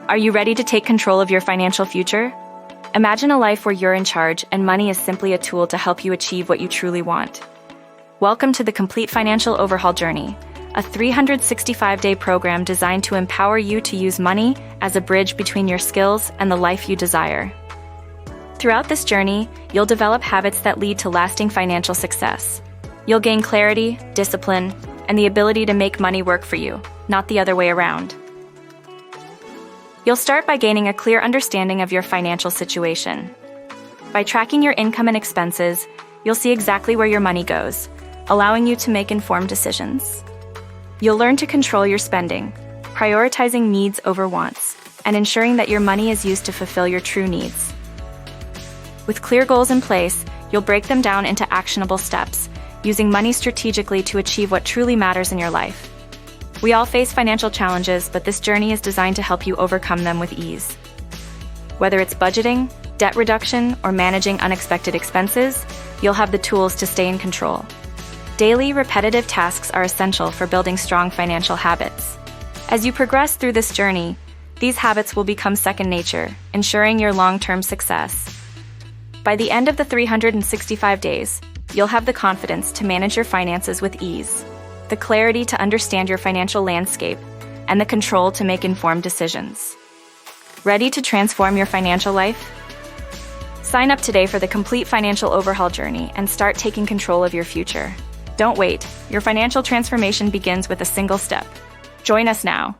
Are you ready to take control of your financial future? Imagine a life where you're in charge and money is simply a tool to help you achieve what you truly want. Welcome to the Complete Financial Overhaul Journey, a 365-day program designed to empower you to use money as a bridge between your skills and the life you desire. Throughout this journey, you'll develop habits that lead to lasting financial success. You'll gain clarity, discipline, and the ability to make money work for you, not the other way around. You'll start by gaining a clear understanding of your financial situation. By tracking your income and expenses, you'll see exactly where your money goes, allowing you to make informed decisions. You'll learn to control your spending, prioritizing needs over wants, and ensuring that your money is used to fulfill your true needs. With clear goals in place, you'll break them down into actionable steps, using money strategically to achieve what truly matters in your life. We all face financial challenges, but this journey is designed to help you overcome them with ease. Whether it's budgeting, debt reduction, or managing unexpected expenses, you'll have the tools to stay in control. Daily, repetitive tasks are essential for building strong financial habits. As you progress through this journey, these habits will become second nature, ensuring your long-term success. By the end of the 365 days, you'll have the confidence to manage your finances with ease, the clarity to understand your financial landscape, and the control to make informed decisions. Ready to transform your financial life? Sign up today for the Complete Financial Overhaul Journey and start taking control of your future. Don't wait. Your financial transformation begins with a single step. Join us now.